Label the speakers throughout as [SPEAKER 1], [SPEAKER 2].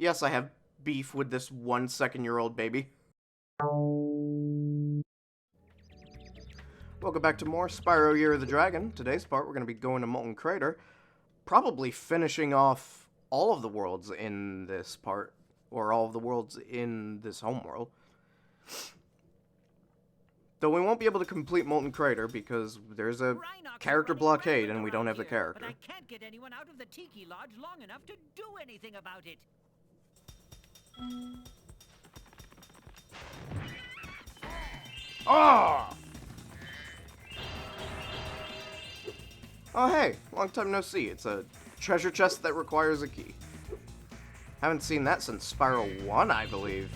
[SPEAKER 1] Yes, I have beef with this 1-second-year-old baby. Welcome back to more Spyro Year of the Dragon. Today's part, we're going to be going to Molten Crater. Probably finishing off all of the worlds in this part. Or all of the worlds in this homeworld. Though we won't be able to complete Molten Crater because there's a character blockade and we don't have the character.
[SPEAKER 2] But I can't get anyone out of the Tiki Lodge long enough to do anything about it.
[SPEAKER 1] Oh! Oh, hey, long time no see. It's a treasure chest that requires a key. Haven't seen that since Spyro 1, I believe.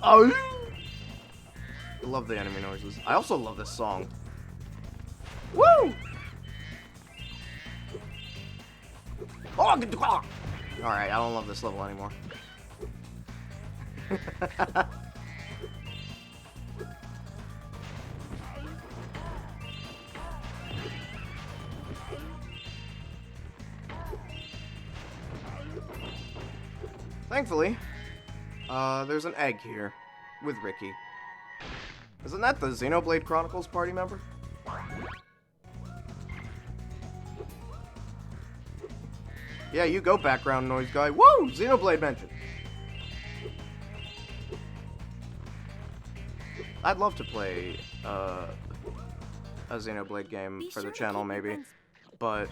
[SPEAKER 1] Oh! I love the enemy noises. I also love this song. Woo! Oh, good. Alright, I don't love this level anymore. Thankfully, there's an egg here with Ricky. Isn't that the Xenoblade Chronicles party member? Yeah, you go, background noise guy. Woo! Xenoblade mentioned. I'd love to play a Xenoblade game for the channel, maybe, but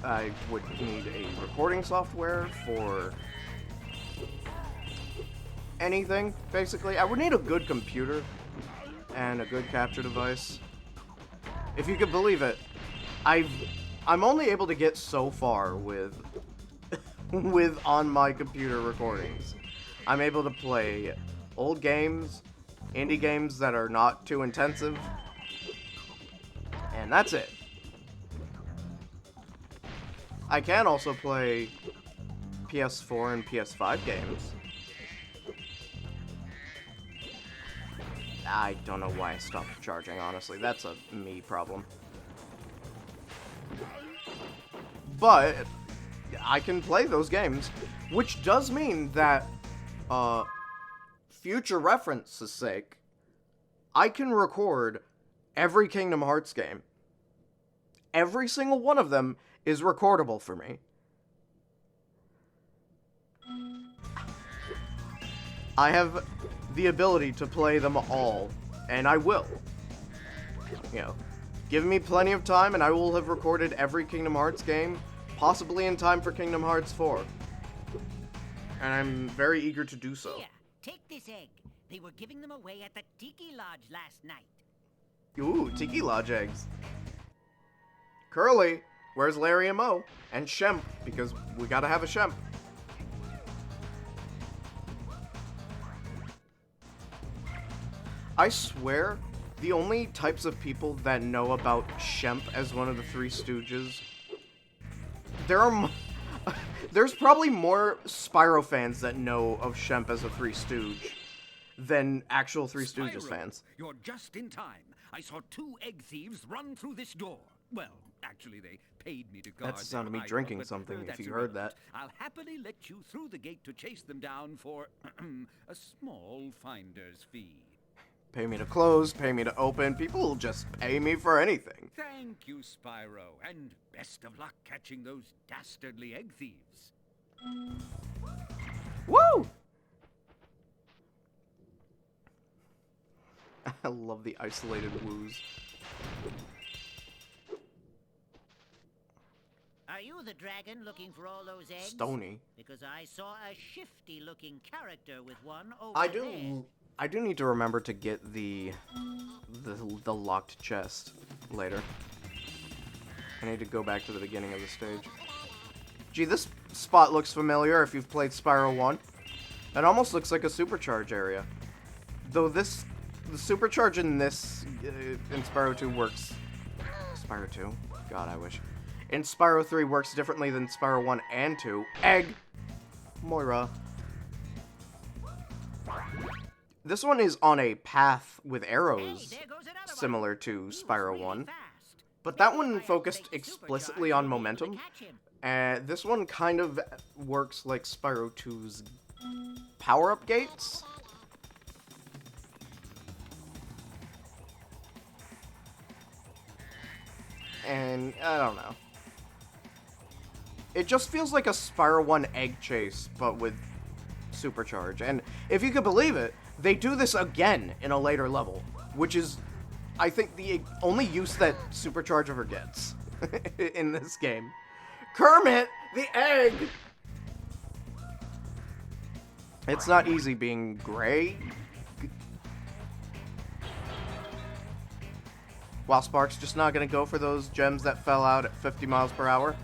[SPEAKER 1] I would need a recording software for anything, basically. I would need a good computer and a good capture device. If you could believe it, I'm only able to get so far with on my computer recordings. I'm able to play old games, indie games that are not too intensive, and that's it. I can also play PS4 and PS5 games. I don't know why I stopped charging, honestly. That's a me problem. But I can play those games, which does mean that, future reference's sake, I can record every Kingdom Hearts game. Every single one of them is recordable for me. I have the ability to play them all, and I will. You know, give me plenty of time and I will have recorded every Kingdom Hearts game, possibly in time for Kingdom Hearts 4. And I'm very eager to do so.
[SPEAKER 2] Here, take this egg. They were giving them away at the Tiki Lodge last night.
[SPEAKER 1] Ooh, Tiki Lodge eggs. Curly, where's Larry and Mo? And Shemp, because we gotta have a Shemp. I swear, the only types of people that know about Shemp as one of the Three Stooges, there's probably more Spyro fans that know of Shemp as a Three Stooge than actual Three Stooges
[SPEAKER 3] Spyro,
[SPEAKER 1] fans.
[SPEAKER 3] You're just in time. I saw 2 egg thieves run through this door. Well, actually, they paid me to guard.
[SPEAKER 1] That's the sound of me
[SPEAKER 3] them,
[SPEAKER 1] drinking
[SPEAKER 3] but
[SPEAKER 1] something, if
[SPEAKER 3] that's
[SPEAKER 1] you heard that.
[SPEAKER 3] irrelevant. I'll happily let you through the gate to chase them down for a small finder's fee.
[SPEAKER 1] Pay me to close, pay me to open, people will just pay me for anything.
[SPEAKER 3] Thank you, Spyro, and best of luck catching those dastardly egg thieves.
[SPEAKER 1] Woo! I love the isolated woos.
[SPEAKER 2] Are you the dragon looking for all those eggs?
[SPEAKER 1] Stony.
[SPEAKER 2] Because I saw a shifty-looking character with one over
[SPEAKER 1] I do need to remember to get the locked chest later. I need to go back to the beginning of the stage. Gee, this spot looks familiar if you've played Spyro 1. It almost looks like a supercharge area. Though the supercharge in this, in Spyro 2 works... Spyro 2? God, I wish. In Spyro 3 works differently than Spyro 1 and 2. Egg! Moira. This one is on a path with arrows,
[SPEAKER 2] Hey, there goes another one.
[SPEAKER 1] similar to
[SPEAKER 2] He was
[SPEAKER 1] Spyro
[SPEAKER 2] really
[SPEAKER 1] 1.
[SPEAKER 2] fast.
[SPEAKER 1] But that one focused explicitly on momentum. And this one kind of works like Spyro 2's power-up gates. And I don't know. It just feels like a Spyro 1 egg chase, but with supercharge. And if you could believe it, they do this again in a later level, which is, I think, the only use that supercharge ever gets in this game. Kermit, the egg! It's not easy being gray. Wow, Spark's just not gonna go for those gems that fell out at 50 miles per hour.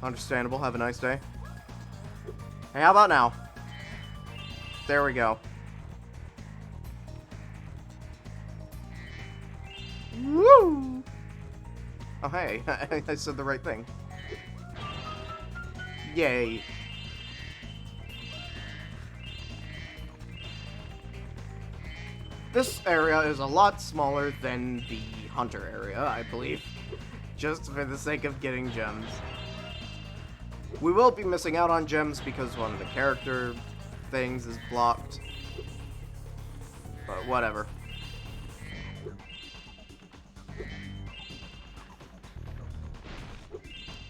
[SPEAKER 1] Understandable, have a nice day. Hey, how about now? There we go. Woo! Oh, hey, I said the right thing. Yay. This area is a lot smaller than the Hunter area, I believe. Just for the sake of getting gems. We will be missing out on gems because one of the character things is blocked. But whatever.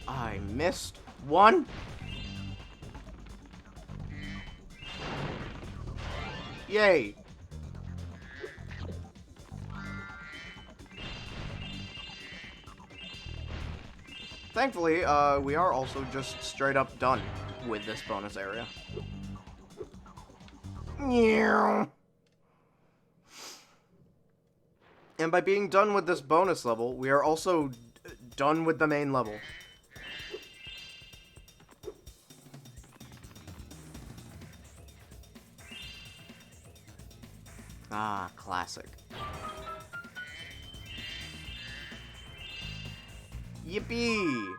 [SPEAKER 1] I missed one. Yay. Thankfully, we are also just straight up done with this bonus area. And by being done with this bonus level, we are also done with the main level. Ah, classic. Yippee!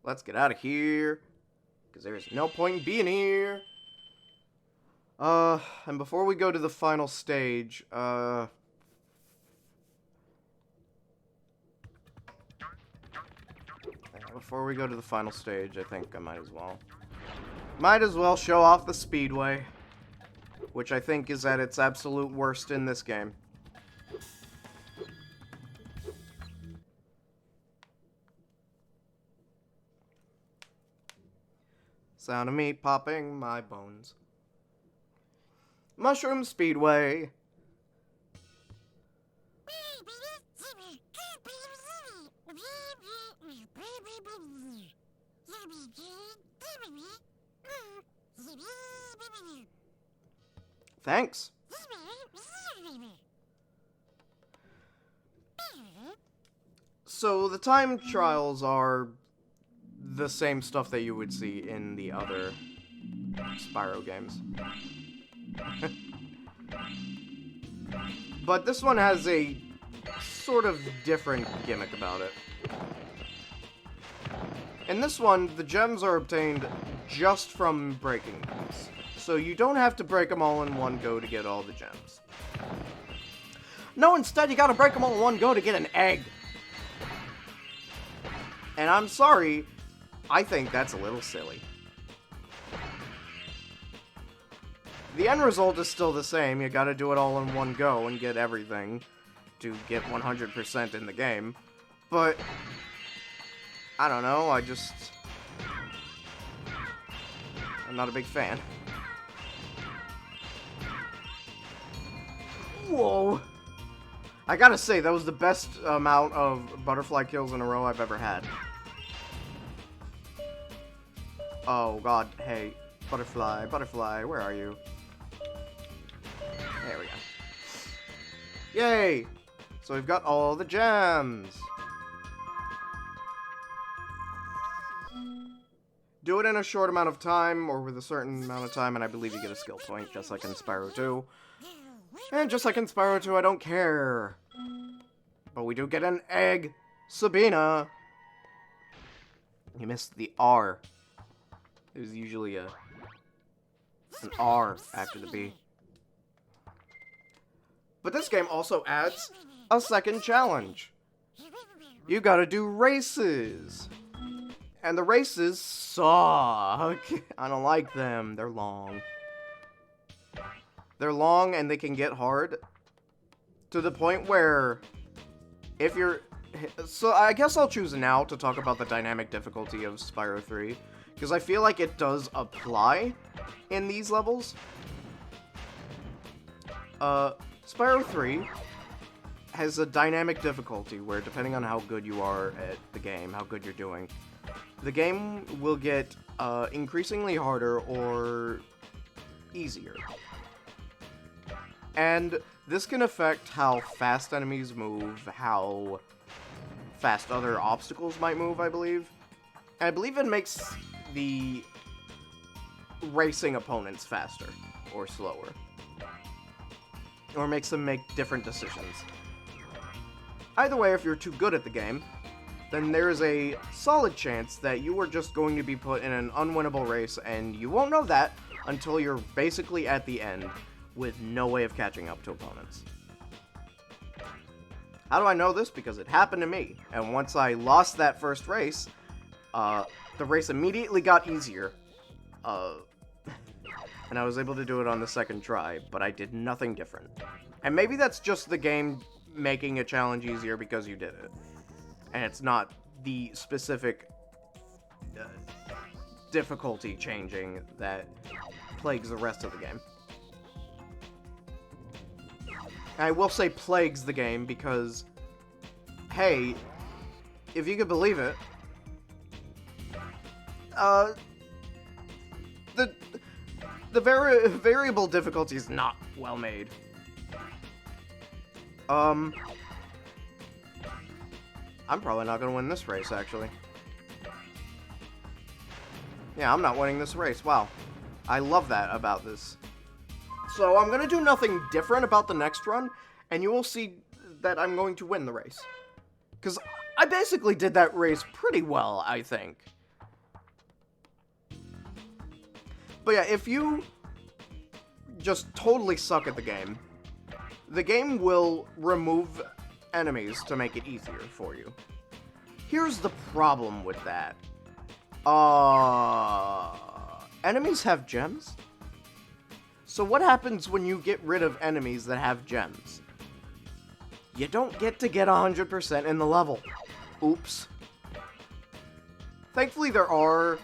[SPEAKER 1] Let's get out of here, because there's no point in being here. And before we go to the final stage, before we go to the final stage, I think I might as well show off the Speedway, which I think is at its absolute worst in this game. Sound of me popping my bones. Mushroom Speedway. Thanks. So the time trials are the same stuff that you would see in the other Spyro games. But this one has a sort of different gimmick about it. In this one, the gems are obtained just from breaking things. So you don't have to break them all in one go to get all the gems. No, instead you gotta break them all in one go to get an egg. And I'm sorry, I think that's a little silly. The end result is still the same. You gotta do it all in one go and get everything to get 100% in the game. But I don't know, I'm not a big fan. Whoa. I gotta say, that was the best amount of butterfly kills in a row I've ever had. Oh god, hey. Butterfly, butterfly, where are you? There we go. Yay! So we've got all the gems. Do it in a short amount of time, or with a certain amount of time, and I believe you get a skill point, just like in Spyro 2. And just like in Spyro 2, I don't care. But we do get an egg. Sabina! You missed the R. There's usually an R after the B. But this game also adds a second challenge. You gotta do races. And the races suck. I don't like them. They're long. They're long and they can get hard. To the point where, if you're... So I guess I'll choose now to talk about the dynamic difficulty of Spyro 3. Because I feel like it does apply in these levels. Spyro 3 has a dynamic difficulty where, depending on how good you are at the game, how good you're doing, the game will get increasingly harder or easier. And this can affect how fast enemies move, how fast other obstacles might move, I believe. And I believe it makes the racing opponents faster or slower. Or makes them make different decisions. Either way, if you're too good at the game, then there's a solid chance that you are just going to be put in an unwinnable race, and you won't know that until you're basically at the end with no way of catching up to opponents. How do I know this? Because it happened to me, and once I lost that first race, the race immediately got easier, and I was able to do it on the second try, but I did nothing different. And maybe that's just the game making a challenge easier because you did it. And it's not the specific difficulty changing that plagues the rest of the game. And I will say plagues the game because, hey, if you could believe it, the variable difficulty is not well made. I'm probably not going to win this race, actually. Yeah, I'm not winning this race. Wow. I love that about this. So I'm going to do nothing different about the next run, and you will see that I'm going to win the race. Because I basically did that race pretty well, I think. But yeah, if you just totally suck at the game will remove enemies to make it easier for you. Here's the problem with that. Enemies have gems? So what happens when you get rid of enemies that have gems? You don't get to get 100% in the level. Oops. Thankfully there are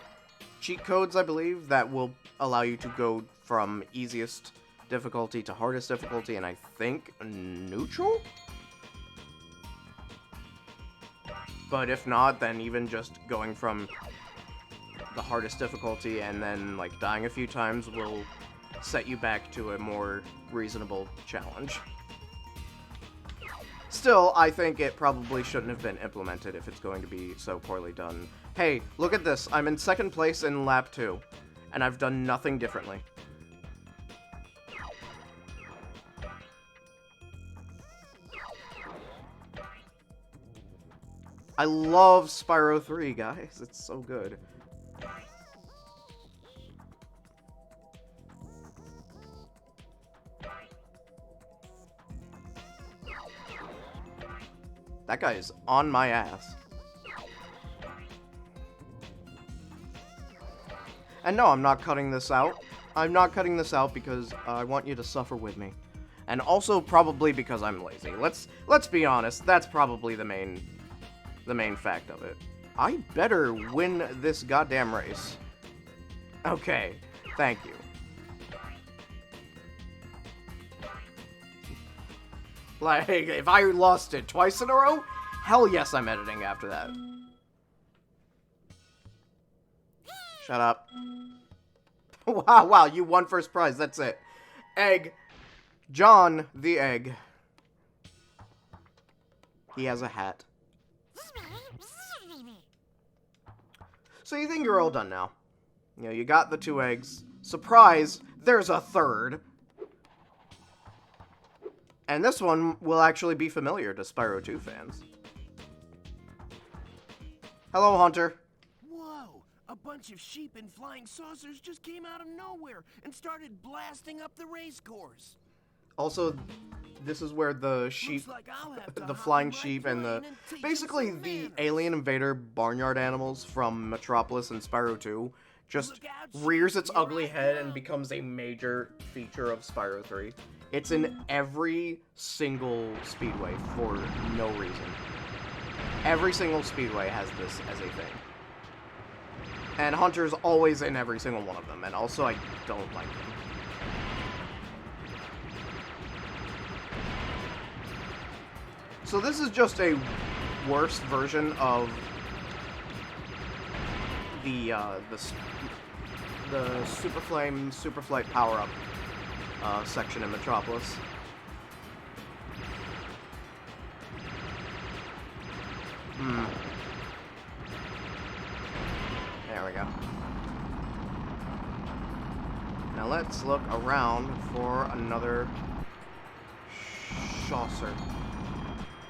[SPEAKER 1] cheat codes, I believe, that will allow you to go from easiest difficulty to hardest difficulty, and I think neutral? But if not, then even just going from the hardest difficulty and then, like, dying a few times will set you back to a more reasonable challenge. Still, I think it probably shouldn't have been implemented if it's going to be so poorly done. Hey, look at this. I'm in second place in lap 2, and I've done nothing differently. I love Spyro 3, guys. It's so good. That guy is on my ass. And no, I'm not cutting this out. I'm not cutting this out because I want you to suffer with me. And also probably because I'm lazy. Let's be honest, that's probably the main fact of it. I better win this goddamn race. Okay, thank you. Like, if I lost it twice in a row, hell yes, I'm editing after that. Shut up. Wow, you won first prize, that's it. Egg. John the Egg. He has a hat. So you think you're all done now. You know, you got the 2 eggs. Surprise, there's a third. And this one will actually be familiar to Spyro 2 fans. Hello, Hunter.
[SPEAKER 4] Whoa! A bunch of sheep and flying saucers just came out of nowhere and started blasting up the race course.
[SPEAKER 1] Also, this is where the sheep,
[SPEAKER 4] Looks like I'll have to
[SPEAKER 1] the
[SPEAKER 4] hop
[SPEAKER 1] flying
[SPEAKER 4] in my
[SPEAKER 1] sheep and the
[SPEAKER 4] plane and teach 'em
[SPEAKER 1] basically
[SPEAKER 4] some
[SPEAKER 1] the
[SPEAKER 4] manners.
[SPEAKER 1] alien invader barnyard animals from Metropolis and Spyro 2 just
[SPEAKER 4] Look out,
[SPEAKER 1] rears
[SPEAKER 4] sheep,
[SPEAKER 1] its
[SPEAKER 4] here
[SPEAKER 1] ugly
[SPEAKER 4] I
[SPEAKER 1] head and
[SPEAKER 4] come.
[SPEAKER 1] becomes a major feature of Spyro 3. It's in every single Speedway for no reason. Every single Speedway has this as a thing. And Hunter's always in every single one of them, and also I don't like him. So this is just a worse version of the Super Flame, Super Flight power-up section in Metropolis. There we go. Now let's look around for another saucer,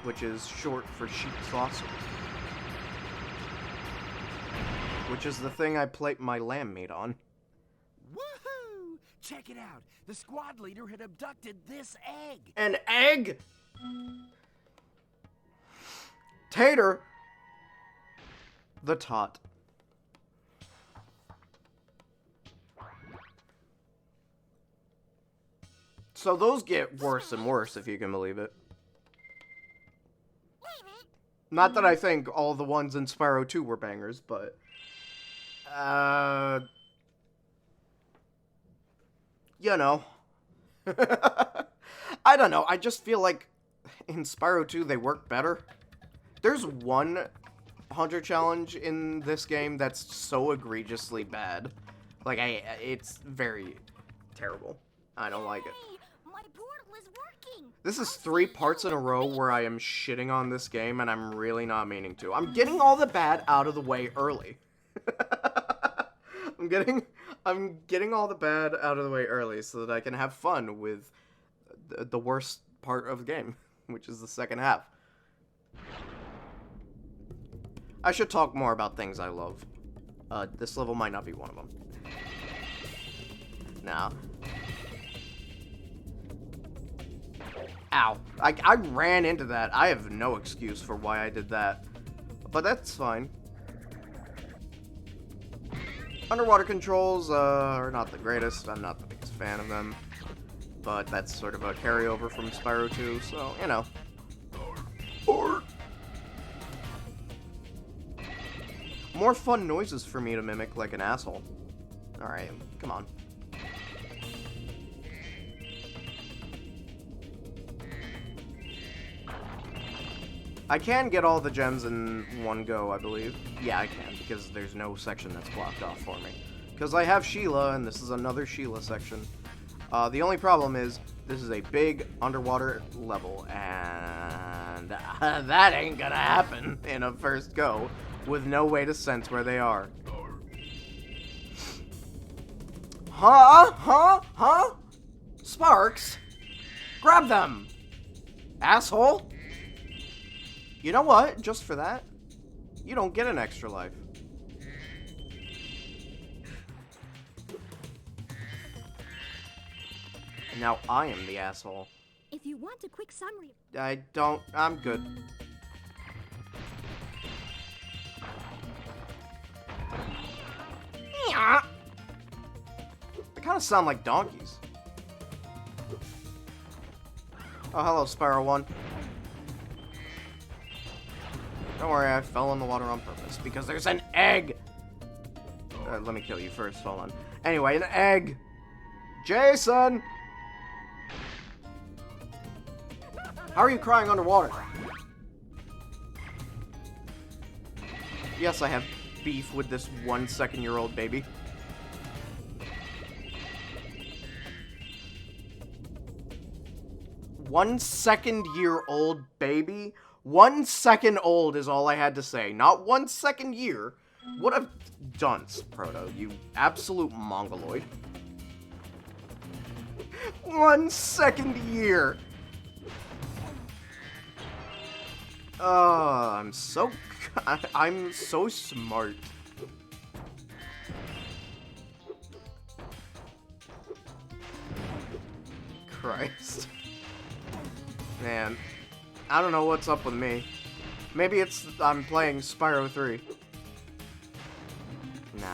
[SPEAKER 1] which is short for sheep saucer. Which is the thing I plate my lamb meat on.
[SPEAKER 4] Woohoo! Check it out. The squad leader had abducted this egg.
[SPEAKER 1] An egg? Tater? The tot. So those get worse and worse, if you can believe it. Not that I think all the ones in Spyro 2 were bangers, but... you know. I don't know, I just feel like in Spyro 2 they work better. There's one Hunter challenge in this game that's so egregiously bad. Like, it's very terrible. I don't like it.
[SPEAKER 5] My portal is working.
[SPEAKER 1] This is 3 parts in a row where I am shitting on this game, and I'm really not meaning to. I'm getting all the bad out of the way early. I'm getting all the bad out of the way early so that I can have fun with the worst part of the game, which is the second half. I should talk more about things I love. This level might not be one of them. Now. Ow. I ran into that. I have no excuse for why I did that. But that's fine. Underwater controls are not the greatest. I'm not the biggest fan of them. But that's sort of a carryover from Spyro 2, so, you know. More fun noises for me to mimic like an asshole. Alright, come on. I can get all the gems in one go, I believe. Yeah, I can, because there's no section that's blocked off for me. Because I have Sheila, and this is another Sheila section. The only problem is, this is a big underwater level, and that ain't gonna happen in a first go, with no way to sense where they are. Huh? Sparks? Grab them! Asshole! You know what? Just for that, you don't get an extra life. Now I am the asshole.
[SPEAKER 5] If you want a quick summary,
[SPEAKER 1] I'm good. They kind of sound like donkeys. Oh, hello, Spyro 1. Don't worry, I fell in the water on purpose, because there's an egg! Let me kill you first, hold on. Anyway, an egg! Jason! How are you crying underwater? Yes, I have beef with this 1 second-year-old baby. One second-year-old baby? 1 second old is all I had to say. Not 1 second year. What a dunce, Proto. You absolute mongoloid. 1 second year. I'm so smart. Christ. Man, I don't know what's up with me. Maybe it's I'm playing Spyro 3. Nah.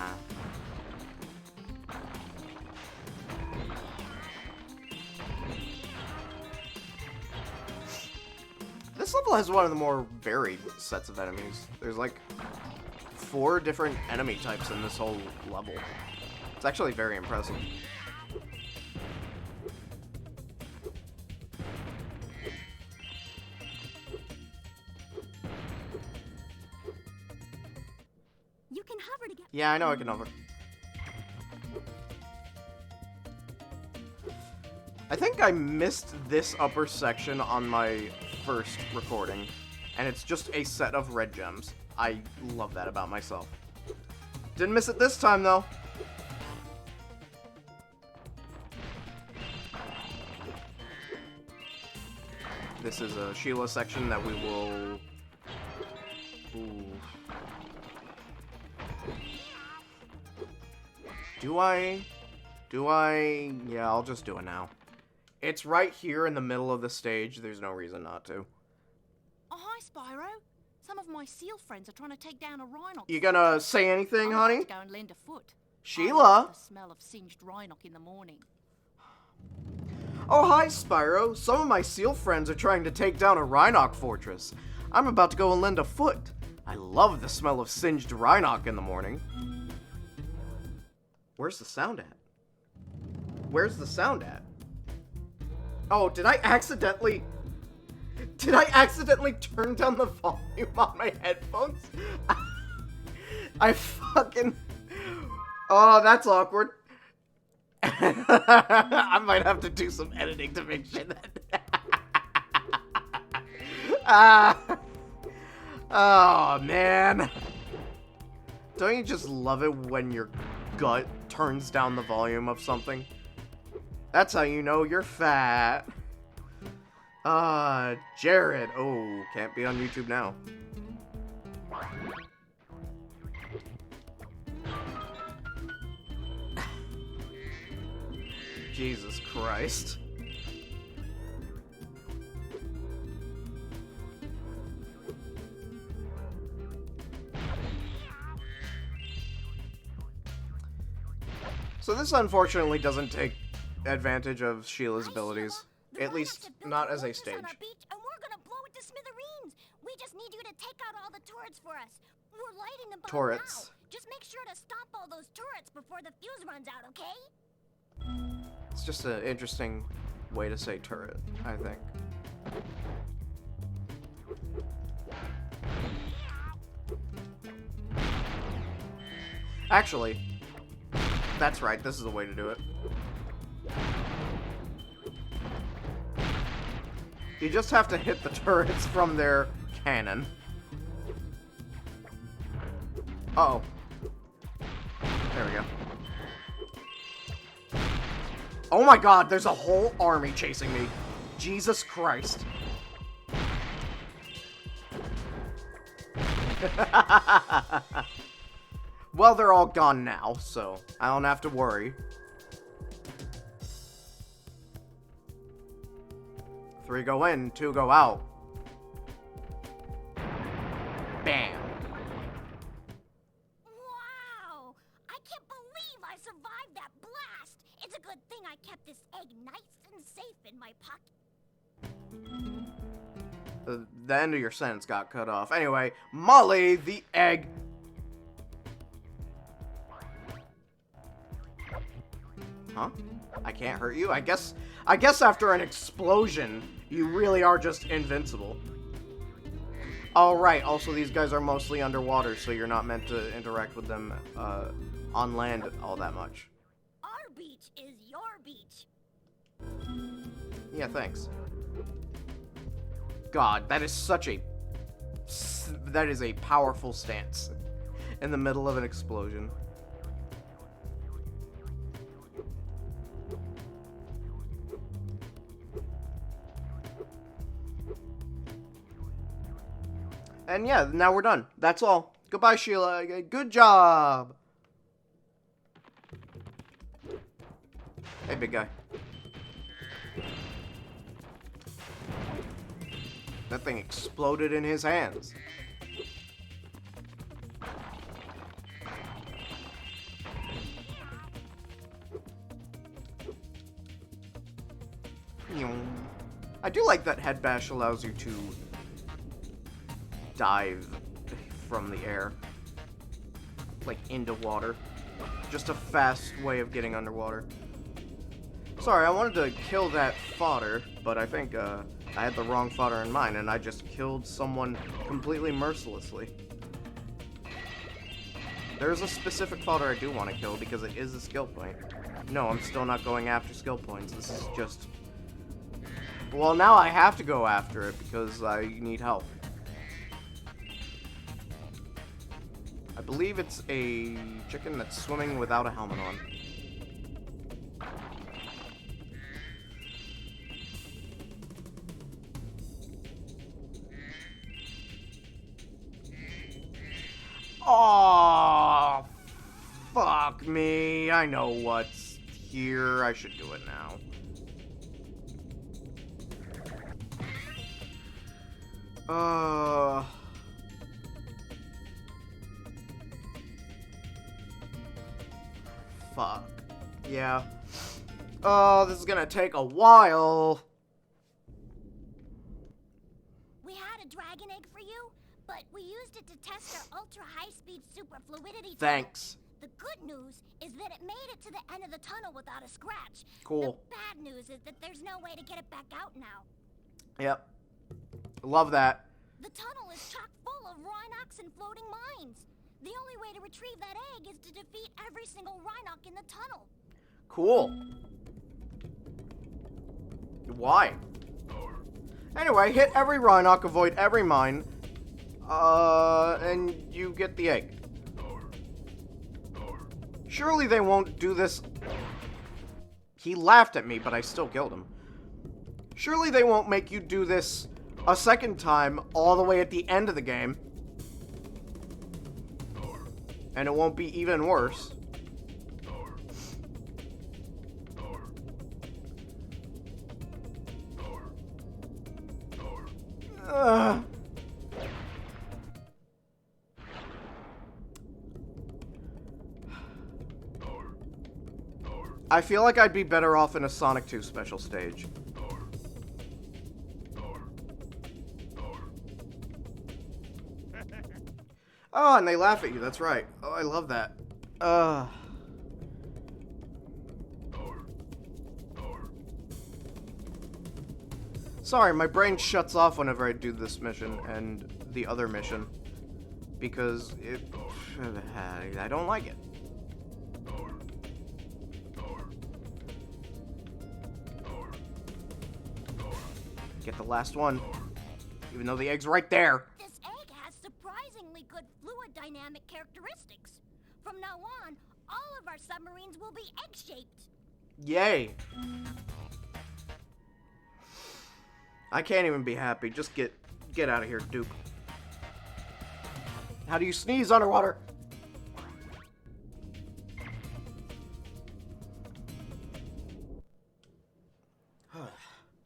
[SPEAKER 1] This level has one of the more varied sets of enemies. There's like 4 different enemy types in this whole level. It's actually very impressive.
[SPEAKER 5] You can hover to get.
[SPEAKER 1] Yeah, I know I can hover. I think I missed this upper section on my first recording, and it's just a set of red gems. I love that about myself. Didn't miss it this time, though. This is a Sheila section that we will... Ooh. Do I? Yeah, I'll just do it now. It's right here in the middle of the stage. There's no reason not to.
[SPEAKER 6] Oh, hi, Spyro. Some of my seal friends are trying to take down a rhinoc.
[SPEAKER 1] You gonna say anything,
[SPEAKER 6] I'm
[SPEAKER 1] honey?
[SPEAKER 6] about to go and lend a foot. I
[SPEAKER 1] Sheila?
[SPEAKER 6] love the smell of singed rhinoc in the morning.
[SPEAKER 1] Oh, hi, Spyro. Some of my seal friends are trying to take down a rhinoc fortress. I'm about to go and lend a foot. I love the smell of singed rhinoc in the morning. Where's the sound at? Where's the sound at? Oh, did I accidentally turn down the volume on my headphones? I fucking... Oh, that's awkward. I might have to do some editing to make sure that... Oh, man. Don't you just love it when your gut turns down the volume of something? That's how you know you're fat. Jared. Oh, can't be on YouTube now. Jesus Christ. So this unfortunately doesn't take advantage of Sheila's abilities. At least, not as a stage.
[SPEAKER 5] On our beach, and we're gonna blow it to smithereens. We just need you to take out all the turrets for us. We're lighting them
[SPEAKER 1] Turrets.
[SPEAKER 5] now. Just make sure to stop all those turrets before the fuse runs out, okay?
[SPEAKER 1] It's just an interesting way to say turret, I think. Actually, that's right, this is the way to do it. You just have to hit the turrets from their cannon. Uh-oh. There we go. Oh my god, there's a whole army chasing me. Jesus Christ. Well, they're all gone now, so I don't have to worry. 3 go in, 2 go out. Bam.
[SPEAKER 5] Wow! I can't believe I survived that blast. It's a good thing I kept this egg nice and safe in my pocket.
[SPEAKER 1] The end of your sentence got cut off. Anyway, Molly, the egg. Huh? I can't hurt you? I guess after an explosion, you really are just invincible. Oh, right. Also, these guys are mostly underwater, so you're not meant to interact with them on land all that much.
[SPEAKER 5] Our beach is your beach.
[SPEAKER 1] Yeah, thanks. God, that is such a... That is a powerful stance in the middle of an explosion. And yeah, now we're done. That's all. Goodbye, Sheila. Good job. Hey, big guy. That thing exploded in his hands. I do like that head bash allows you to dive from the air, like into water. Just a fast way of getting underwater. Sorry, I wanted to kill that fodder, but I think I had the wrong fodder in mind, and I just killed someone completely mercilessly. There's a specific fodder I do want to kill because it is a skill point. No, I'm still not going after skill points. This is just... Well, now I have to go after it because I need help. I believe it's a chicken that's swimming without a helmet on. Oh, fuck me. I know what's here. I should do it now. Fuck. Yeah. Oh, this is gonna take a while.
[SPEAKER 5] We had a dragon egg for you, but we used it to test our ultra-high-speed super fluidity.
[SPEAKER 1] Thanks.
[SPEAKER 5] The good news is that it made it to the end of the tunnel without a scratch.
[SPEAKER 1] Cool.
[SPEAKER 5] The bad news is that there's no way to get it back out now.
[SPEAKER 1] Yep. Love that.
[SPEAKER 5] The tunnel is chock full of Rhinox and floating mines. The only way to retrieve that egg is to defeat every single Rhinox in the tunnel.
[SPEAKER 1] Cool. Why? Anyway, hit every Rhinox, avoid every mine, and you get the egg. Surely they won't do this. He laughed at me, but I still killed him. Surely they won't make you do this a second time all the way at the end of the game. And it won't be even worse. I feel like I'd be better off in a Sonic 2 special stage. Oh, and they laugh at you, that's right. Oh, I love that. Sorry, my brain shuts off whenever I do this mission and the other mission. Because I don't like it. Get the last one. Even though the egg's right there.
[SPEAKER 5] This egg has surprisingly good fluid dynamic characteristics. From now on, all of our submarines will be egg-shaped.
[SPEAKER 1] Yay. I can't even be happy. Just get out of here, dupe. How do you sneeze underwater?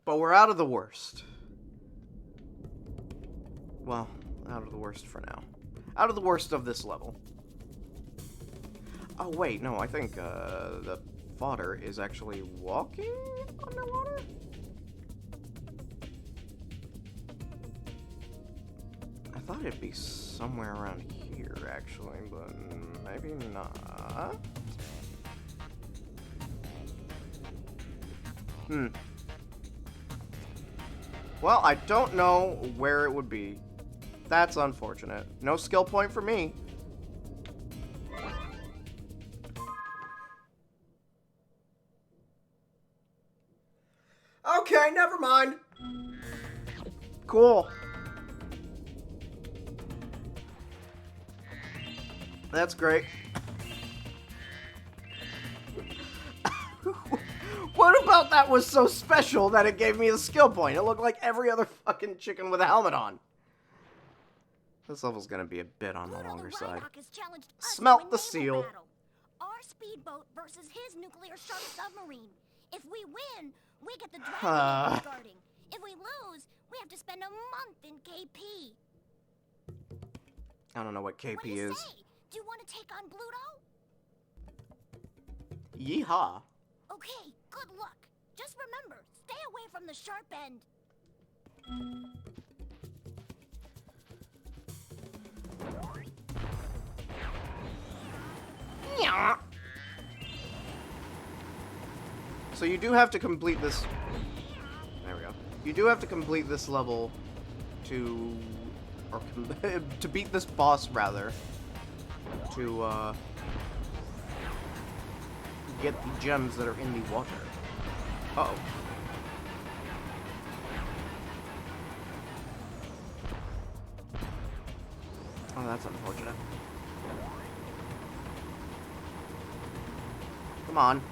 [SPEAKER 1] But we're out of the worst. Well, out of the worst for now. Out of the worst of this level. Oh, wait, no, I think the fodder is actually walking underwater? I thought it'd be somewhere around here, actually, but maybe not. Well, I don't know where it would be. That's unfortunate. No skill point for me. Okay, never mind. Cool. That's great. What about that was so special that it gave me a skill point? It looked like every other fucking chicken with a helmet on. This level's gonna be a bit on the longer side. Smelt the seal.
[SPEAKER 5] Our speedboat versus his nuclear shark submarine. If we win, we get the dragon guarding. If we lose, we have to spend a month in KP.
[SPEAKER 1] I don't know what KP
[SPEAKER 5] What do you
[SPEAKER 1] is.
[SPEAKER 5] say? Do you want to take on Bluto?
[SPEAKER 1] Yeehaw.
[SPEAKER 5] Okay, good luck. Just remember, stay away from the sharp end.
[SPEAKER 1] Yeah. So you do have to complete this. There we go. You do have to complete this level to, or to beat this boss rather, to get the gems that are in the water. Uh-oh. Oh, that's unfortunate. Come on.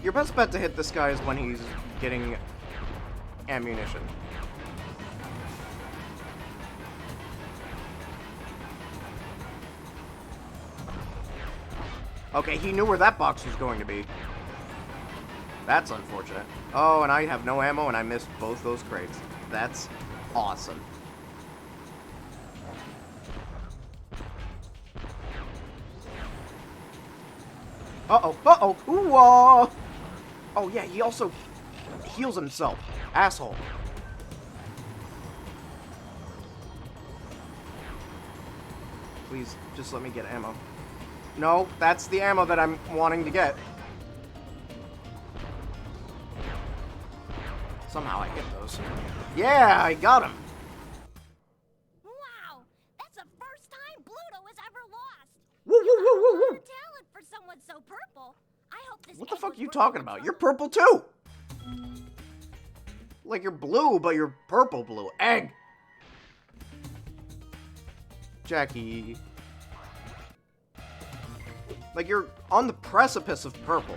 [SPEAKER 1] Your best bet to hit this guy is when he's getting ammunition. Okay, he knew where that box was going to be. That's unfortunate. Oh, and I have no ammo and I missed both those crates. That's awesome. Uh-oh, uh-oh, ooh, oh yeah, he also heals himself. Asshole. Please, just let me get ammo. No, that's the ammo that I'm wanting to get. Somehow I hit those. Yeah, I got him.
[SPEAKER 5] Wow, that's the first time Bluto has ever lost.
[SPEAKER 1] Woo, woo, woo, woo,
[SPEAKER 5] A lot
[SPEAKER 1] woo.
[SPEAKER 5] of talent for someone so purple. I hope this.
[SPEAKER 1] What the
[SPEAKER 5] egg
[SPEAKER 1] fuck
[SPEAKER 5] was
[SPEAKER 1] are you
[SPEAKER 5] worth
[SPEAKER 1] talking
[SPEAKER 5] the
[SPEAKER 1] about?
[SPEAKER 5] trouble.
[SPEAKER 1] You're purple too! Like you're blue, but you're purple blue. Egg! Jackie. Like you're on the precipice of purple.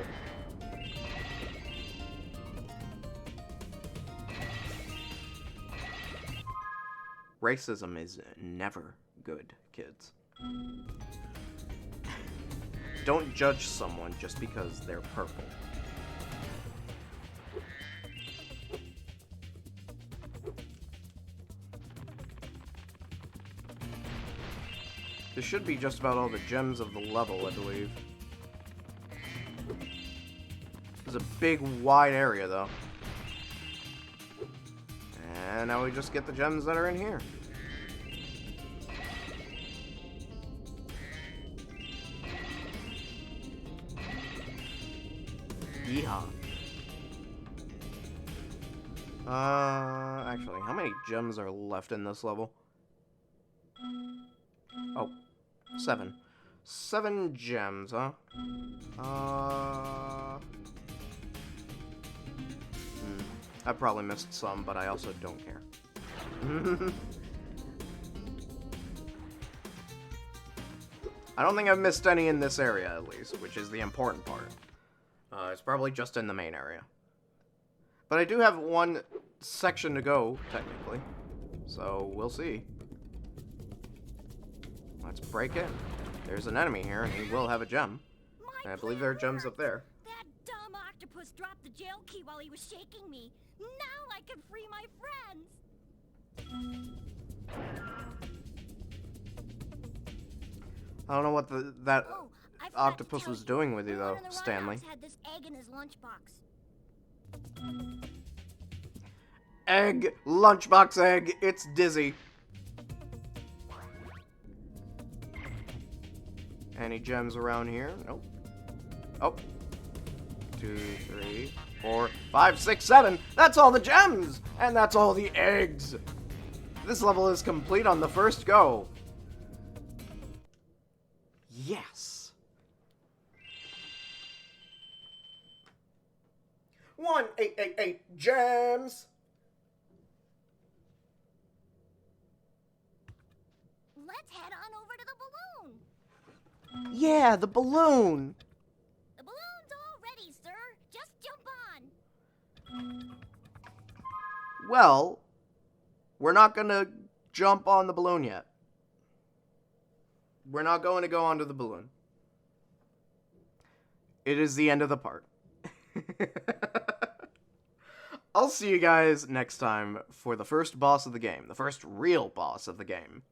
[SPEAKER 1] Racism is never good, kids. Don't judge someone just because they're purple. This should be just about all the gems of the level, I believe. It's a big, wide area, though. And now we just get the gems that are in here. Yeehaw. Actually, how many gems are left in this level? Oh, 7. 7 gems, huh? I probably missed some, but I also don't care. I don't think I've missed any in this area, at least, which is the important part. It's probably just in the main area. But I do have one section to go, technically. So, we'll see. Let's break in. There's an enemy here, and he will have a gem. And I believe there are gems up there.
[SPEAKER 5] That dumb octopus dropped the jail key while he was shaking me. Now I can free my friends.
[SPEAKER 1] I don't know what that
[SPEAKER 5] Oh, I forgot to
[SPEAKER 1] octopus
[SPEAKER 5] tell
[SPEAKER 1] was
[SPEAKER 5] you.
[SPEAKER 1] doing with you,
[SPEAKER 5] The
[SPEAKER 1] though,
[SPEAKER 5] one in the
[SPEAKER 1] Stanley.
[SPEAKER 5] roundhouse had this egg in his lunchbox.
[SPEAKER 1] Egg! Lunchbox egg! It's Dizzy. Any gems around here? Nope. Oh. 2, 3, 4, 5, 6, 7! That's all the gems! And that's all the eggs! This level is complete on the first go. Yes! 1888 gems!
[SPEAKER 5] Let's head on over to the balloon.
[SPEAKER 1] Yeah, the balloon!
[SPEAKER 5] The balloon's all ready, sir. Just jump on.
[SPEAKER 1] Well, we're not gonna jump on the balloon yet. We're not going to go onto the balloon. It is the end of the part. I'll see you guys next time for the first boss of the game. The first real boss of the game.